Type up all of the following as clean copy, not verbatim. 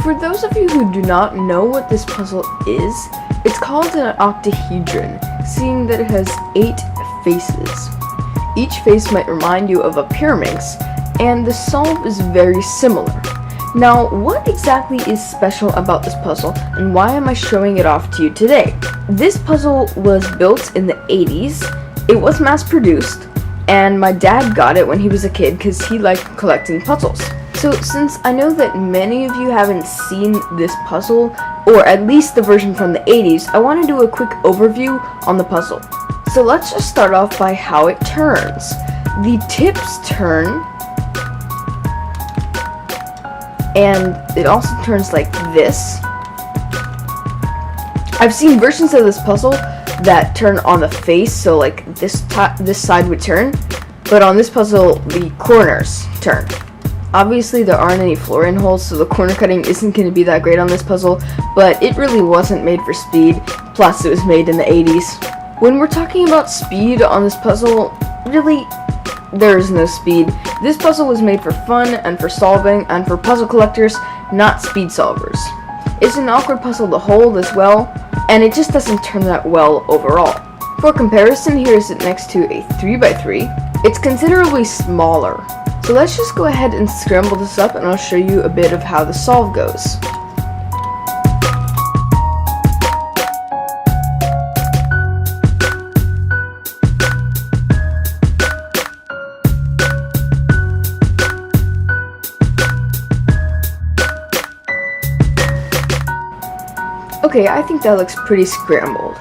For those of you who do not know what this puzzle is, it's called an octahedron, seeing that it has 8 faces. Each face might remind you of a pyraminx, and the solve is very similar. Now, what exactly is special about this puzzle, and why am I showing it off to you today? This puzzle was built in the 80s, it was mass-produced, and my dad got it when he was a kid because he liked collecting puzzles. So since I know that many of you haven't seen this puzzle, or at least the version from the 80s, I want to do a quick overview on the puzzle. So let's just start off by how it turns. The tips turn, and it also turns like this. I've seen versions of this puzzle that turn on the face, so like this side would turn, but on this puzzle the corners turn. Obviously there aren't any floor-in holes, so the corner cutting isn't going to be that great on this puzzle, but it really wasn't made for speed, plus it was made in the 80s. When we're talking about speed on this puzzle, really, there is no speed. This puzzle was made for fun and for solving and for puzzle collectors, not speed solvers. It's an awkward puzzle to hold as well, and it just doesn't turn that well overall. For comparison, here is it next to a 3x3. It's considerably smaller. So let's just go ahead and scramble this up and I'll show you a bit of how the solve goes. Okay, I think that looks pretty scrambled.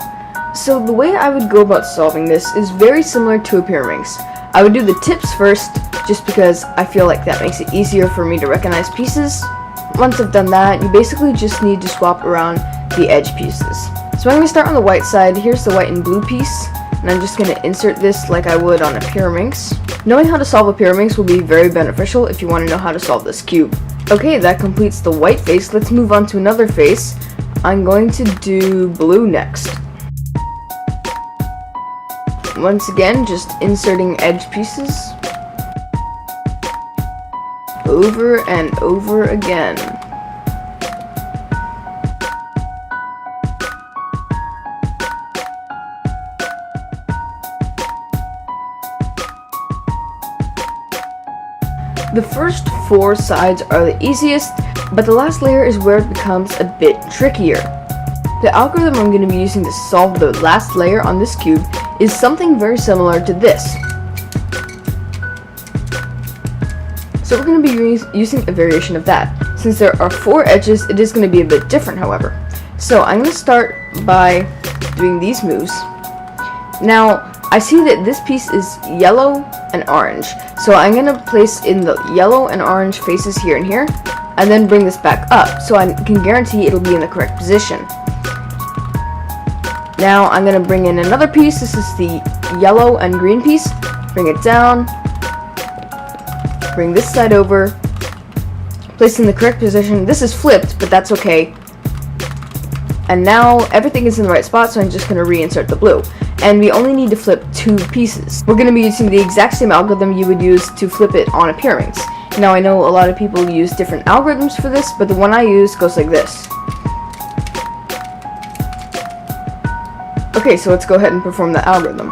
So the way I would go about solving this is very similar to a pyraminx. I would do the tips first, just because I feel like that makes it easier for me to recognize pieces. Once I've done that, you basically just need to swap around the edge pieces. So I'm going to start on the white side. Here's the white and blue piece, and I'm just going to insert this like I would on a pyraminx. Knowing how to solve a pyraminx will be very beneficial if you want to know how to solve this cube. Okay, that completes the white face. Let's move on to another face. I'm going to do blue next. Once again, just inserting edge pieces over and over again. The first 4 sides are the easiest, but the last layer is where it becomes a bit trickier. The algorithm I'm going to be using to solve the last layer on this cube is something very similar to this. So we're going to be using a variation of that. Since there are 4 edges, it is going to be a bit different, however. So I'm going to start by doing these moves. Now, I see that this piece is yellow and orange. So I'm going to place in the yellow and orange faces here and here, and then bring this back up, so I can guarantee it'll be in the correct position. Now I'm going to bring in another piece. This is the yellow and green piece. Bring it down. Bring this side over. Place in the correct position. This is flipped, but that's okay. And now everything is in the right spot, so I'm just going to reinsert the blue. And we only need to flip 2 pieces. We're going to be using the exact same algorithm you would use to flip it on a pyraminx. Now I know a lot of people use different algorithms for this, but the one I use goes like this. Okay, so let's go ahead and perform the algorithm.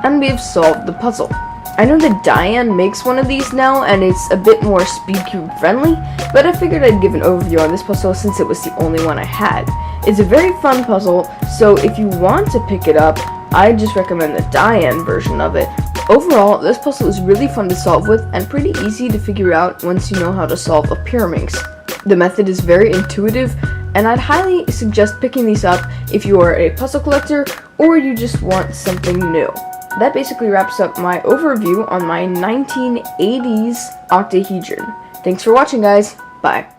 And we've solved the puzzle. I know that Diane makes one of these now, and it's a bit more speed cube friendly, but I figured I'd give an overview on this puzzle since it was the only one I had. It's a very fun puzzle, so if you want to pick it up, I just recommend the Diane version of it. Overall, this puzzle is really fun to solve with and pretty easy to figure out once you know how to solve a pyraminx. The method is very intuitive, and I'd highly suggest picking these up if you are a puzzle collector or you just want something new. That basically wraps up my overview on my 1980s octahedron. Thanks for watching, guys. Bye.